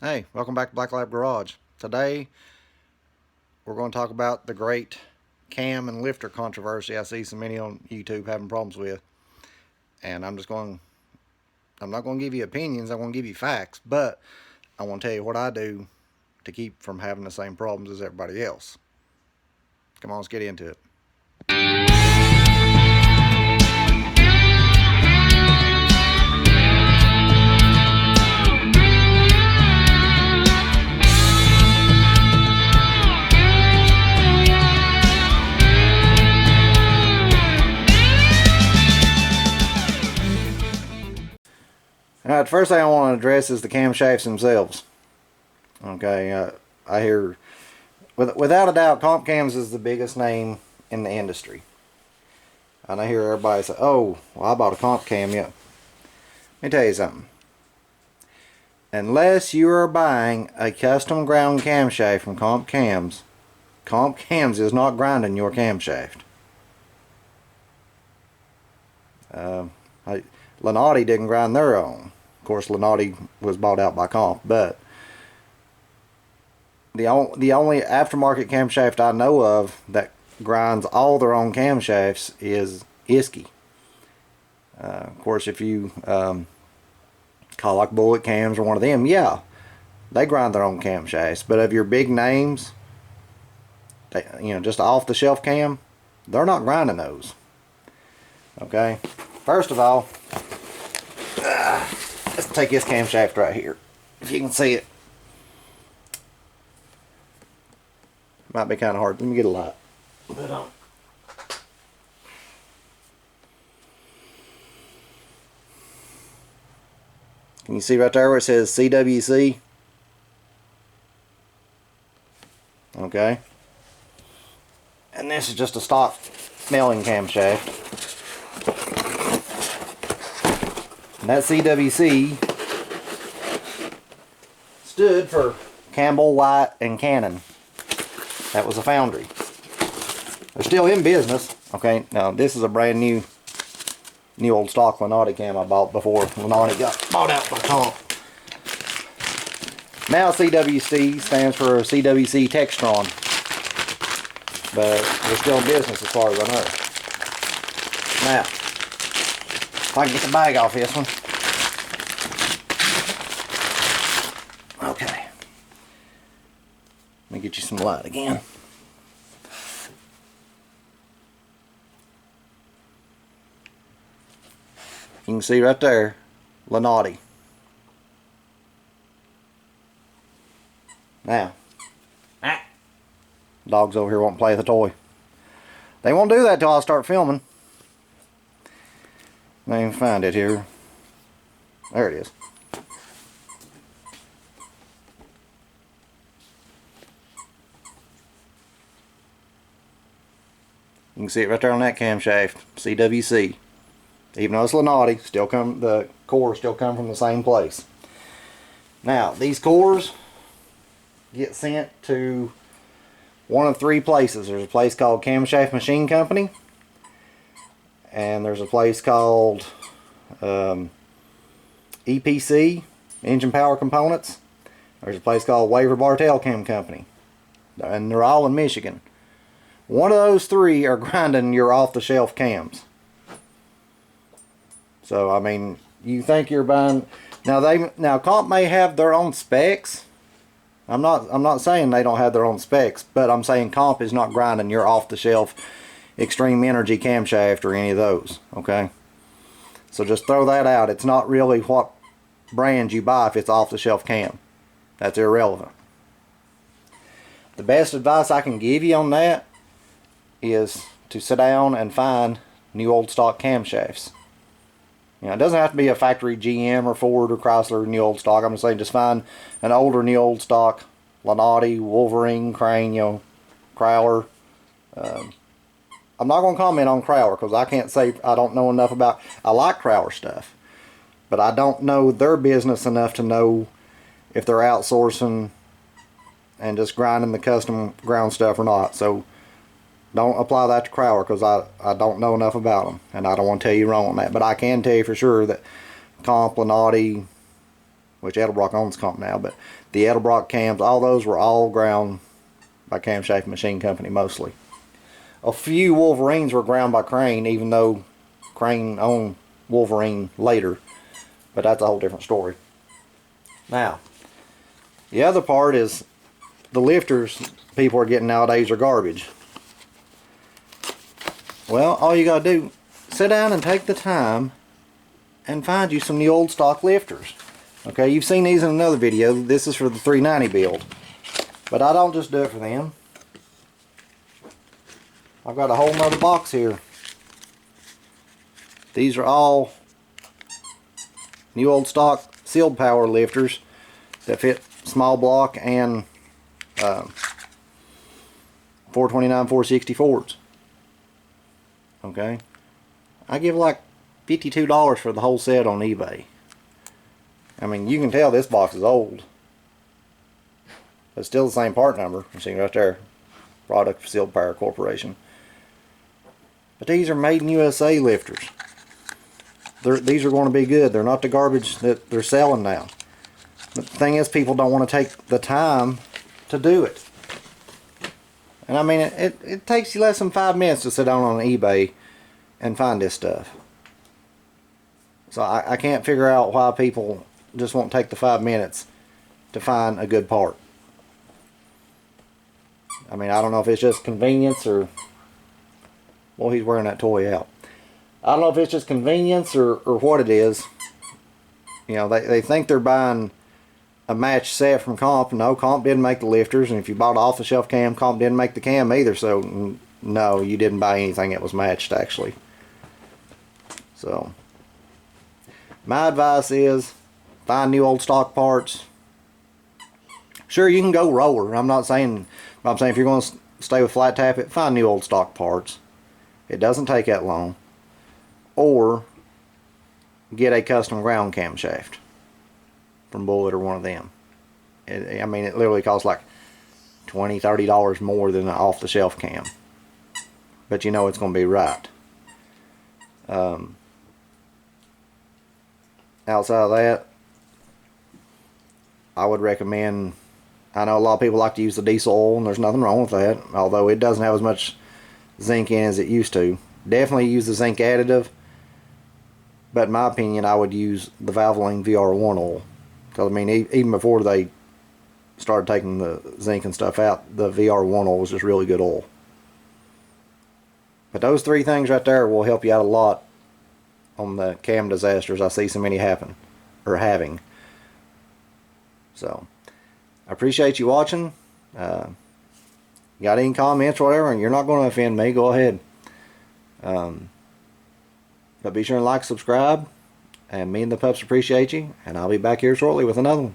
Hey, welcome back to Black Lab Garage. Today we're going to talk about the great cam and lifter controversy I see so many on YouTube having problems with. And I'm not going to give you opinions, I'm going to give you facts, but I want to tell you what I do to keep from having the same problems as everybody else. Come on, let's get into it. Alright, the first thing I want to address is the camshafts themselves. Okay, I hear, without a doubt, comp cams is the biggest name in the industry. And I hear everybody say, oh, well, I bought a comp cam, yeah. Let me tell you something. Unless you are buying a custom ground camshaft from Comp Cams is not grinding your camshaft. Lenati didn't grind their own. Of course, Lenati was bought out by Comp, but the only aftermarket camshaft I know of that grinds all their own camshafts is Isky. Of course, if you call like Bullet Cams or one of them, yeah, they grind their own camshafts. But of your big names, just off the shelf cam, they're not grinding those. Okay, first of all, let's take this camshaft right here. If you can see it, might be kind of hard. Let me get a light. Can you see right there where it says CWC? Okay. And this is just a stock milling camshaft. And that CWC stood for Campbell, White, and Cannon. That was a foundry. They're still in business. Okay, now this is a brand new old stock Lenati cam I bought before Lenati got bought out by Comp. Now CWC stands for CWC Textron, but they're still in business as far as I know. Now, if I can get the bag off this one. Okay. Let me get you some light again. You can see right there, Lenati. Now, dogs over here won't play with the toy. They won't do that till I start filming. Let me find it here. There it is. You can see it right there on that camshaft, CWC. Even though it's Lenati, the cores still come from the same place. Now, these cores get sent to one of three places. There's a place called Camshaft Machine Company, and there's a place called EPC, Engine Power Components. There's a place called Waver Bartell Cam Company, and they're all in Michigan. One of those three are grinding your off-the-shelf cams. So I mean, you think you're buying now Comp may have their own specs. I'm not saying they don't have their own specs, but I'm saying Comp is not grinding your off-the-shelf Extreme Energy camshaft or any of those. Okay, so just throw that out. It's not really what brand you buy if it's off-the-shelf cam. That's irrelevant. The best advice I can give you on that is to sit down and find new old stock camshafts. It doesn't have to be a factory GM or Ford or Chrysler new old stock. I'm just saying, just find an older new old stock Lenati, Wolverine, Crane, Crowler. I'm not going to comment on Crowler because I can't say I don't know enough about. I like Crowler stuff, but I don't know their business enough to know if they're outsourcing and just grinding the custom ground stuff or not. So don't apply that to Crowler because I don't know enough about them, and I don't want to tell you wrong on that. But I can tell you for sure that Comp, Lenati, which Edelbrock owns comp now, but the Edelbrock cams, all those were all ground by Camshaft Machine Company mostly. A few Wolverines were ground by Crane, even though Crane owned Wolverine later, but that's a whole different story. Now, the other part is the lifters people are getting nowadays are garbage. Well, all you gotta do, sit down and take the time and find you some new old stock lifters. Okay, you've seen these in another video. This is for the 390 build. But I don't just do it for them. I've got a whole nother box here. These are all new old stock sealed power lifters that fit small block and 429, 460 Fords. Okay, I give like $52 for the whole set on eBay. I mean, you can tell this box is old, but it's still the same part number. You see right there, product of Sealed Power Corporation. But these are made in USA lifters. These are going to be good. They're not the garbage that they're selling now. But the thing is, people don't want to take the time to do it. And I mean, it takes you less than 5 minutes to sit down on eBay and find this stuff. So I can't figure out why people just won't take the 5 minutes to find a good part. I mean, I don't know if it's just convenience or... Well, he's wearing that toy out. I don't know if it's just convenience or what it is. You know, they think they're buying a match set from Comp. No, Comp didn't make the lifters, and if you bought an off-the-shelf cam, Comp didn't make the cam either, so no, you didn't buy anything that was matched, actually. So, my advice is, find new old stock parts. Sure, you can go roller. I'm saying if you're going to stay with flat tappet, find new old stock parts. It doesn't take that long. Or get a custom ground camshaft from Bullet or one of them. I mean, it literally costs like $20, $30 more than an off-the-shelf cam. But you know it's going to be right. Outside of that, I would recommend... I know a lot of people like to use the diesel oil, and there's nothing wrong with that. Although it doesn't have as much zinc in as it used to. Definitely use the zinc additive. But in my opinion, I would use the Valvoline VR1 oil. Because, I mean, even before they started taking the zinc and stuff out, the VR1 oil was just really good oil. But those three things right there will help you out a lot on the cam disasters I see so many happen, or having. So, I appreciate you watching. Got any comments or whatever, and you're not going to offend me, go ahead. But be sure and like, subscribe, and me and the pups appreciate you, and I'll be back here shortly with another one.